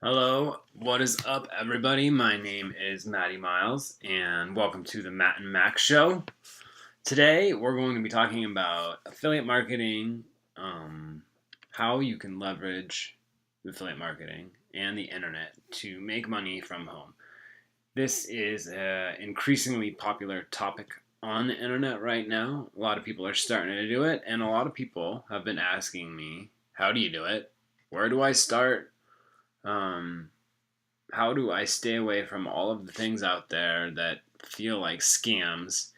Hello, what is up, everybody? My name is Matty Miles, and welcome to the Matt and Mack Show. Today, we're going to be talking about affiliate marketing, how you can leverage affiliate marketing and the internet to make money from home. This is an increasingly popular topic on the internet right now. A lot of people are starting to do it, and a lot of people have been asking me, how do you do it? Where do I start? How do I stay away from all of the things out there that feel like scams?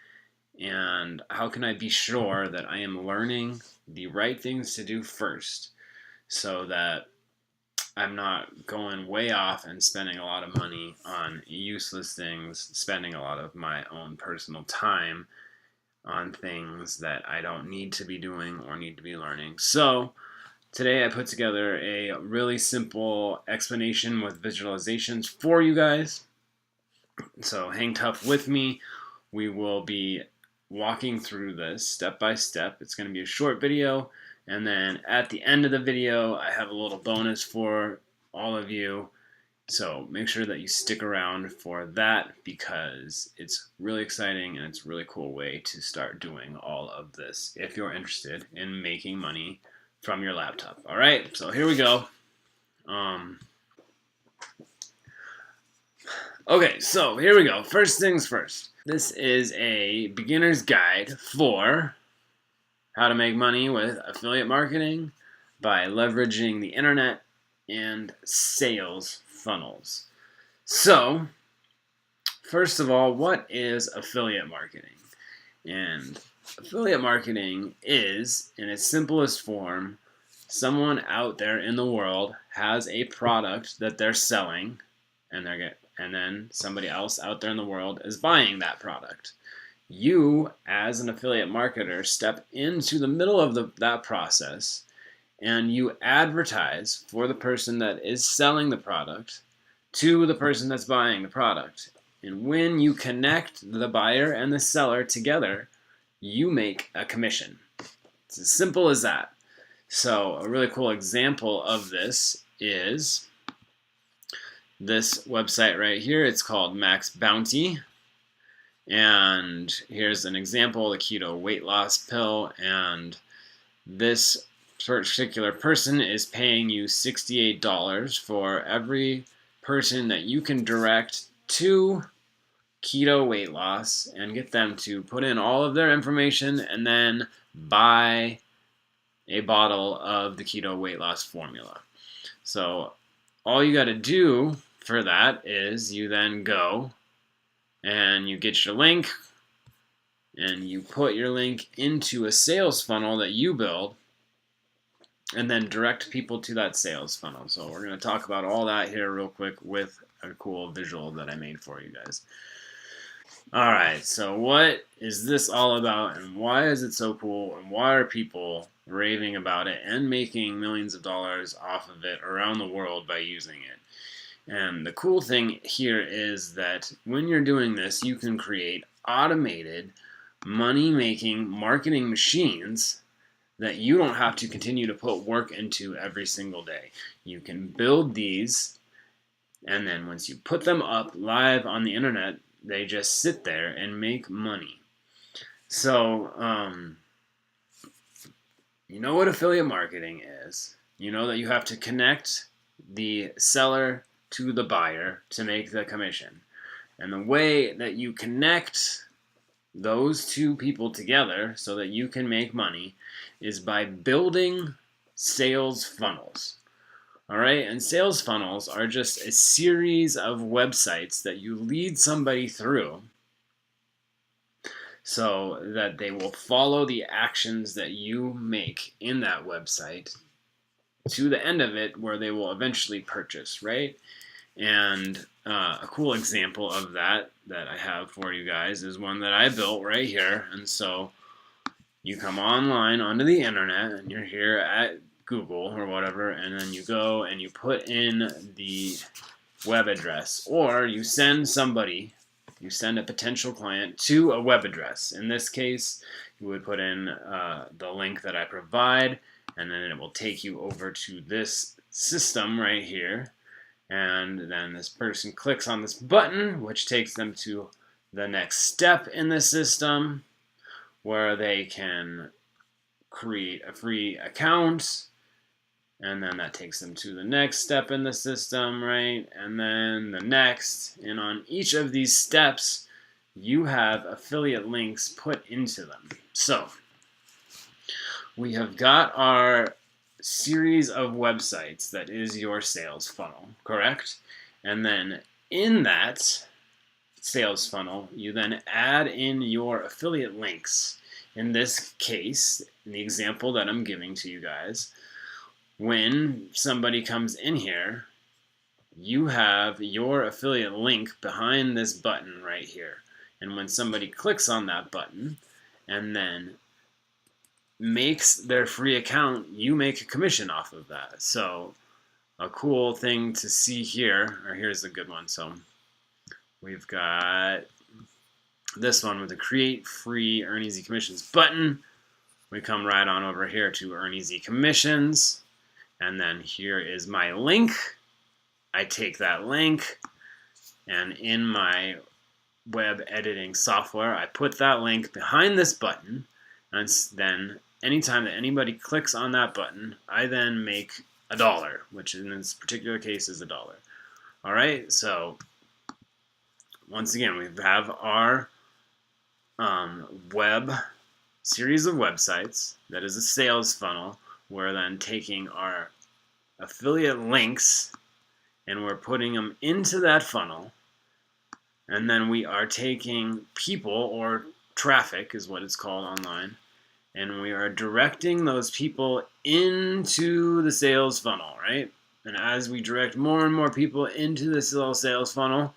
And how can I be sure that I am learning the right things to do first so that I'm not going way off and spending a lot of money on useless things, spending a lot of my own personal time on things that I don't need to be doing or need to be learning. So today I put together a really simple explanation with visualizations for you guys. So hang tough with me. We will be walking through this step by step. It's going to be a short video, and then at the end of the video I have a little bonus for all of you. So make sure that you stick around for that because it's really exciting and it's a really cool way to start doing all of this if you're interested in making money from your laptop. All right, so here we go. Okay, so here we go. First things first. This is a beginner's guide for how to make money with affiliate marketing by leveraging the internet and sales funnels. So, first of all, what is affiliate marketing? And affiliate marketing is, in its simplest form, someone out there in the world has a product that they're selling, and then somebody else out there in the world is buying that product. You, as an affiliate marketer, step into the middle of that process, and you advertise for the person that is selling the product to the person that's buying the product. And when you connect the buyer and the seller together, you make a commission. It's as simple as that. So a really cool example of this is this website right here. It's called Mack's Bounty. And here's an example, the keto weight loss pill. And this particular person is paying you $68 for every person that you can direct to keto weight loss and get them to put in all of their information and then buy a bottle of the keto weight loss formula. So all you got to do for that is you then go and you get your link and you put your link into a sales funnel that you build and then direct people to that sales funnel. So we're going to talk about all that here real quick with a cool visual that I made for you guys. All right, so what is this all about and why is it so cool and why are people raving about it and making millions of dollars off of it around the world by using it? And the cool thing here is that when you're doing this, you can create automated money-making marketing machines that you don't have to continue to put work into every single day. You can build these, and then once you put them up live on the internet, they just sit there and make money. So, you know what affiliate marketing is. You know that you have to connect the seller to the buyer to make the commission. And the way that you connect those two people together so that you can make money is by building sales funnels. All right, and sales funnels are just a series of websites that you lead somebody through so that they will follow the actions that you make in that website to the end of it where they will eventually purchase, right? And a cool example of that I have for you guys is one that I built right here. And so you come online onto the internet and you're here at Google or whatever, and then you go and you put in the web address, or you send a potential client to a web address. In this case, you would put in the link that I provide, and then it will take you over to this system right here. And then this person clicks on this button, which takes them to the next step in the system, where they can create a free account. And then that takes them to the next step in the system, right? And then the next. And on each of these steps, you have affiliate links put into them. So we have got our series of websites that is your sales funnel, correct? And then in that sales funnel, you then add in your affiliate links. In this case, in the example that I'm giving to you guys, when somebody comes in here, you have your affiliate link behind this button right here. And when somebody clicks on that button and then makes their free account, you make a commission off of that. So a cool thing to see here, or here's a good one. So we've got this one with the create free earn easy commissions button. We come right on over here to earn easy commissions. And then here is my link. I take that link, and in my web editing software, I put that link behind this button, and then anytime that anybody clicks on that button, I then make $1, which in this particular case is $1. All right, so once again, we have our web series of websites that is a sales funnel. We're then taking our affiliate links and we're putting them into that funnel. And then we are taking people, or traffic is what it's called online, and we are directing those people into the sales funnel, right? And as we direct more and more people into the sales funnel,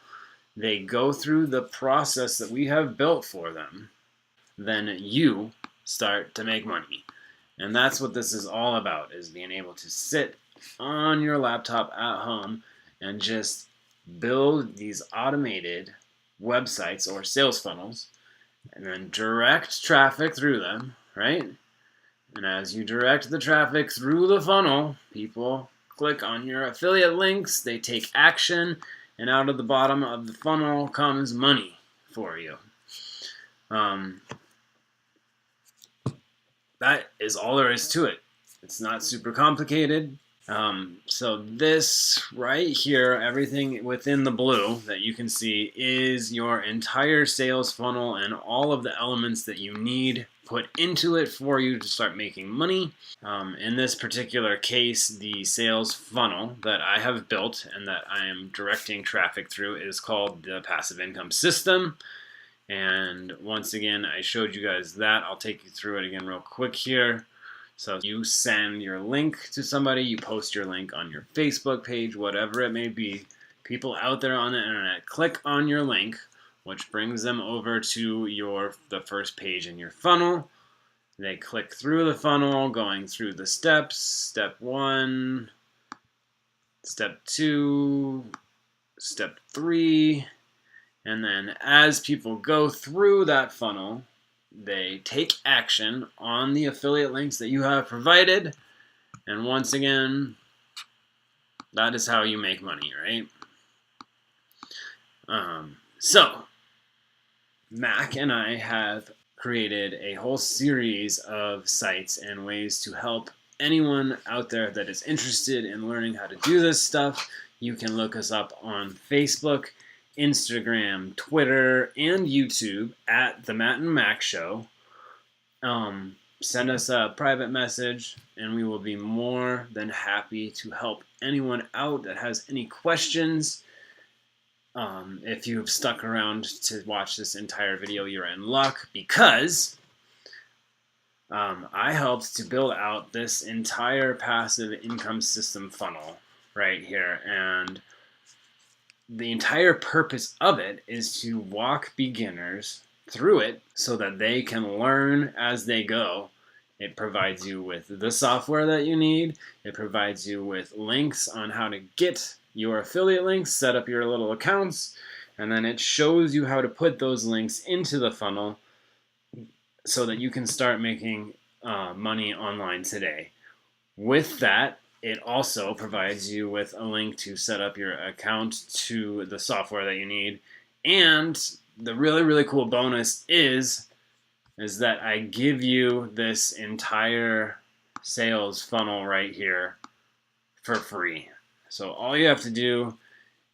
they go through the process that we have built for them. Then you start to make money. And that's what this is all about, is being able to sit on your laptop at home and just build these automated websites or sales funnels and then direct traffic through them, right? And as you direct the traffic through the funnel, people click on your affiliate links, they take action, and out of the bottom of the funnel comes money for you. That is all there is to it. It's not super complicated. So this right here, everything within the blue that you can see is your entire sales funnel and all of the elements that you need put into it for you to start making money. In this particular case, the sales funnel that I have built and that I am directing traffic through is called the passive income system. And once again, I showed you guys that. I'll take you through it again real quick here. So you send your link to somebody, you post your link on your Facebook page, whatever it may be. People out there on the internet click on your link, which brings them over to the first page in your funnel. They click through the funnel, going through the steps, step 1, step 2, step 3, and then as people go through that funnel, they take action on the affiliate links that you have provided. And once again, that is how you make money, right? So, Mack and I have created a whole series of sites and ways to help anyone out there that is interested in learning how to do this stuff. You can look us up on Facebook, Instagram, Twitter, and YouTube at TheMattandMackShow. Send us a private message, and we will be more than happy to help anyone out that has any questions. If you've stuck around to watch this entire video, you're in luck, because I helped to build out this entire passive income system funnel right here, and the entire purpose of it is to walk beginners through it so that they can learn as they go. It provides you with the software that you need. It provides you with links on how to get your affiliate links, set up your little accounts, and then it shows you how to put those links into the funnel so that you can start making money online today. With that, it also provides you with a link to set up your account to the software that you need. And the really, really cool bonus is that I give you this entire sales funnel right here for free. So all you have to do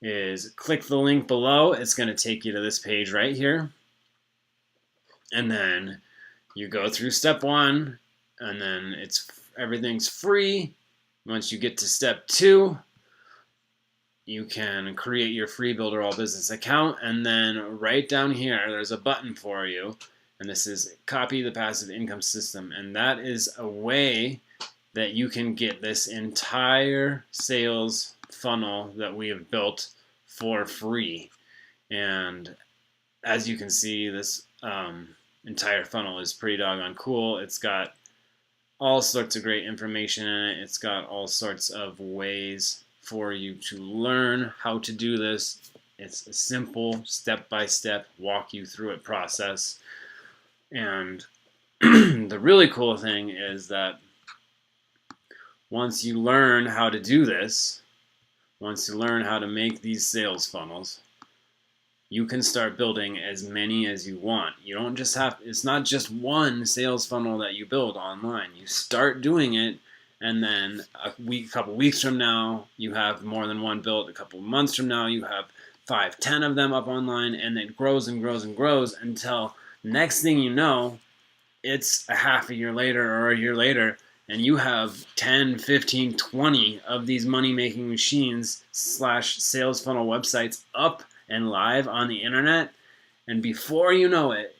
is click the link below. It's going to take you to this page right here. And then you go through step 1, and then everything's free. Once you get to step 2, you can create your free Builderall Business account, and then right down here there's a button for you, and this is copy the passive income system, and that is a way that you can get this entire sales funnel that we have built for free. And as you can see, this entire funnel is pretty doggone cool. It's got all sorts of great information in it. It's got all sorts of ways for you to learn how to do this. It's a simple step-by-step walk you through it process. And the really cool thing is that once you learn how to do this, once you learn how to make these sales funnels, you can start building as many as you want. You don't just have, it's not just one sales funnel that you build online. You start doing it, and then a couple weeks from now, you have more than one built. A couple months from now, you have 5, 10 of them up online, and it grows and grows and grows until next thing you know, it's a half a year later or a year later, and you have 10, 15, 20 of these money-making machines / sales funnel websites up and live on the internet, and before you know it,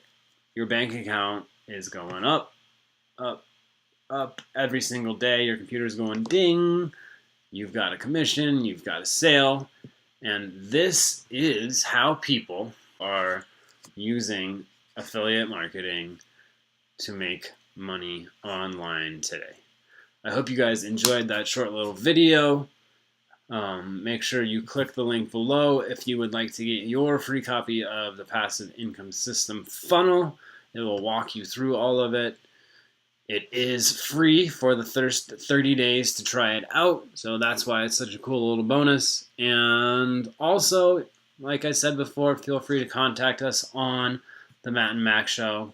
your bank account is going up, up, up every single day. Your computer's going ding. You've got a commission, you've got a sale, and this is how people are using affiliate marketing to make money online today. I hope you guys enjoyed that short little video. Make sure you click the link below if you would like to get your free copy of the Passive Income System Funnel. It will walk you through all of it. It is free for the first 30 days to try it out, so that's why it's such a cool little bonus. And also, like I said before, feel free to contact us on The Matt and Mack Show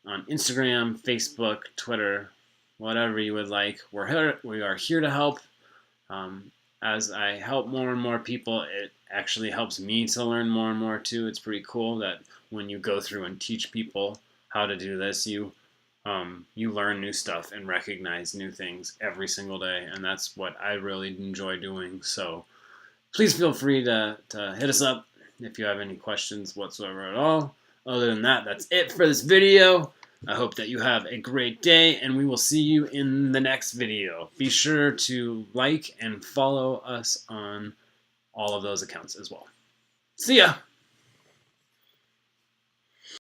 on Instagram, Facebook, Twitter, whatever you would like. We are here to help. As I help more and more people, it actually helps me to learn more and more too. It's pretty cool that when you go through and teach people how to do this, you learn new stuff and recognize new things every single day, and that's what I really enjoy doing. So please feel free to hit us up if you have any questions whatsoever at all. Other than that, that's it for this video. I hope that you have a great day, and we will see you in the next video. Be sure to like and follow us on all of those accounts as well. See ya!